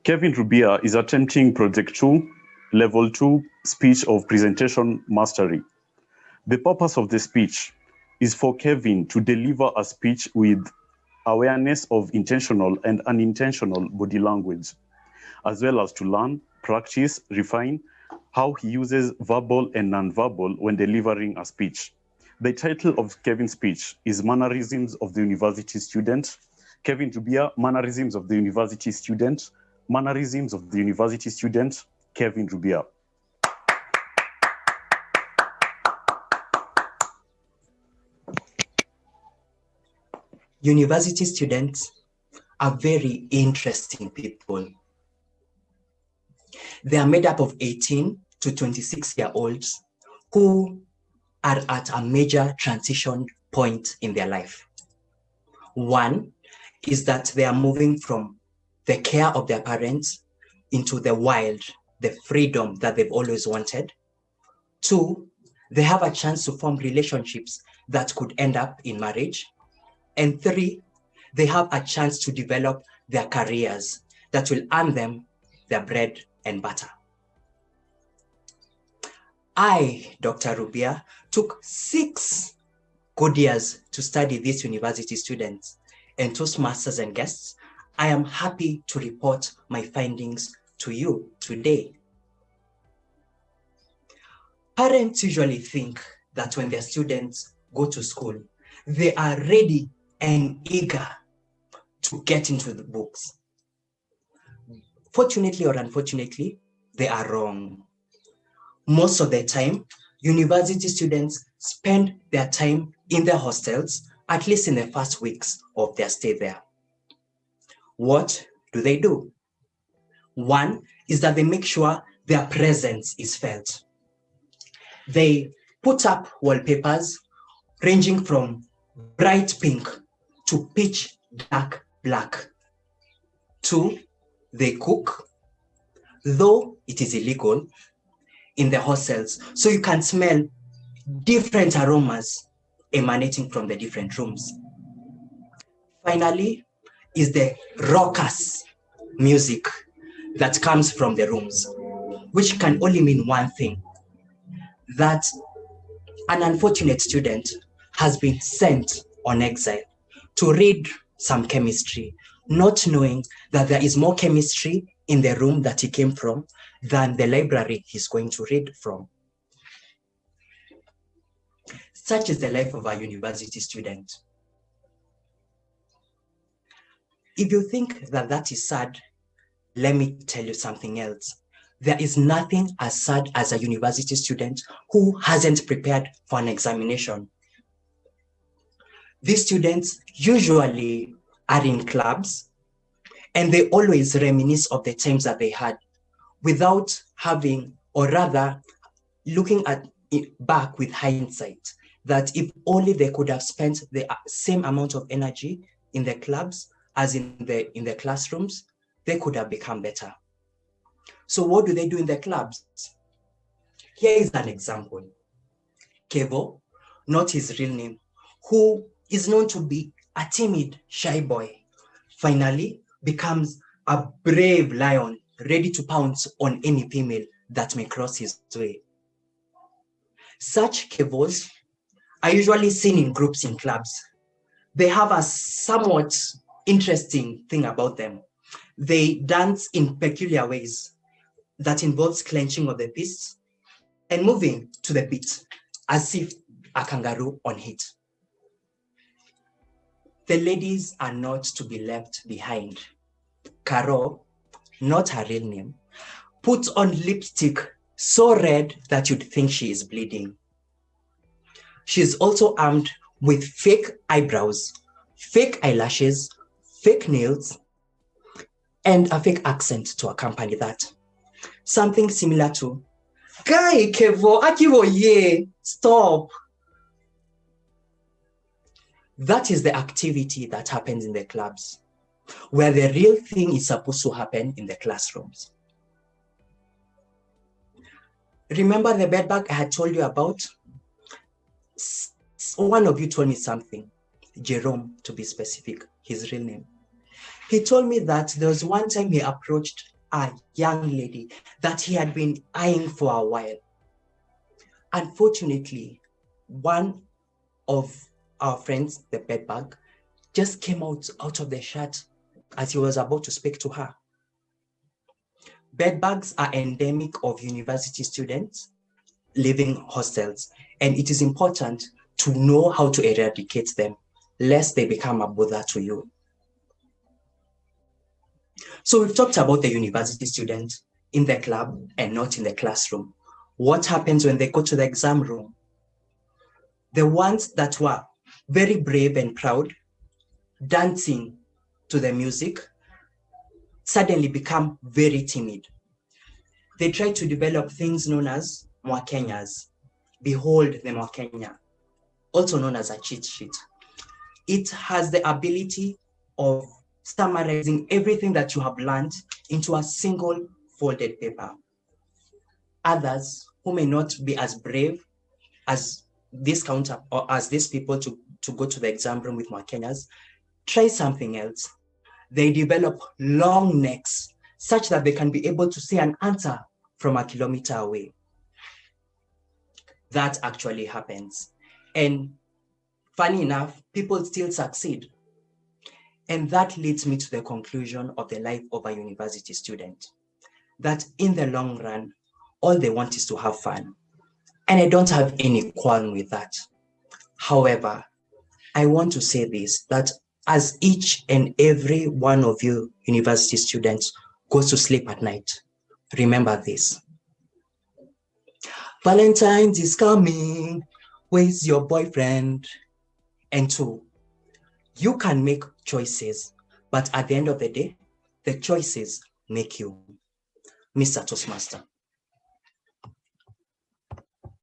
Kevin Rubia is attempting Project 2, Level 2 Speech of Presentation Mastery. The purpose of the speech is for Kevin to deliver a speech with awareness of intentional and unintentional body language, as well as to learn, practice, refine how he uses verbal and non-verbal when delivering a speech. The title of Kevin's speech is Mannerisms of the University Student. Kevin Rubia, Mannerisms of the University Student. Mannerisms of the University Student, Kevin Rubia. University students are very interesting people. They are made up of 18 to 26-year-olds who are at a major transition point in their life. One is that they are moving from the care of their parents into the wild, the freedom that they've always wanted. Two, they have a chance to form relationships that could end up in marriage. And three, they have a chance to develop their careers that will earn them their bread and butter. I, Dr. Rubia, took 6 good years to study these university students and Toastmasters and guests. I am happy to report my findings to you today. Parents usually think that when their students go to school, they are ready and eager to get into the books. Fortunately or unfortunately, they are wrong. Most of the time, university students spend their time in their hostels, at least in the first weeks of their stay there. What do? One is that they make sure their presence is felt. They put up wallpapers ranging from bright pink to pitch dark black. 2, they cook, though it is illegal, in the hostels, so you can smell different aromas emanating from the different rooms. Finally, is the raucous music that comes from the rooms, which can only mean one thing, that an unfortunate student has been sent on exile to read some chemistry, not knowing that there is more chemistry in the room that he came from than the library he's going to read from. Such is the life of a university student. If you think that that is sad, let me tell you something else. There is nothing as sad as a university student who hasn't prepared for an examination. These students usually are in clubs and they always reminisce of the times that they had without having, or rather looking at it back with hindsight, that if only they could have spent the same amount of energy in the clubs as in the classrooms, they could have become better. So what do they do in the clubs? Here is an example. Kevo, not his real name, who is known to be a timid, shy boy, finally becomes a brave lion, ready to pounce on any female that may cross his way. Such Kevos are usually seen in groups in clubs. They have a somewhat interesting thing about them. They dance in peculiar ways that involves clenching of the fists and moving to the beat as if a kangaroo on heat. The ladies are not to be left behind. Caro, not her real name, puts on lipstick so red that you'd think she is bleeding. She's also armed with fake eyebrows, fake eyelashes, fake nails, and a fake accent to accompany that. Something similar to, Guy Kevo, Akivo, ye, stop. That is the activity that happens in the clubs, where the real thing is supposed to happen in the classrooms. Remember the bedbug I had told you about? One of you told me something, Jerome to be specific, his real name. He told me that there was one time he approached a young lady that he had been eyeing for a while. Unfortunately, one of our friends, the bedbug, just came out of the shirt as he was about to speak to her. Bedbugs are endemic of university students living hostels, and it is important to know how to eradicate them, lest they become a bother to you. So we've talked about the university student in the club and not in the classroom. What happens when they go to the exam room? The ones that were very brave and proud, dancing to the music, suddenly become very timid. They try to develop things known as Mwakenyas. Behold the Mwakenya, also known as a cheat sheet. It has the ability of summarizing everything that you have learned into a single folded paper. Others who may not be as brave as this counter or as these people to go to the exam room with Mwakenyas, try something else. They develop long necks such that they can be able to see an answer from a kilometer away. That actually happens. And funny enough, people still succeed. And that leads me to the conclusion of the life of a university student, that in the long run, all they want is to have fun. And I don't have any quarrel with that. However, I want to say this, that as each and every one of you university students goes to sleep at night, remember this. Valentine's is coming. Where's your boyfriend? And two, you can make choices, but at the end of the day, the choices make you. Mr. Toastmaster.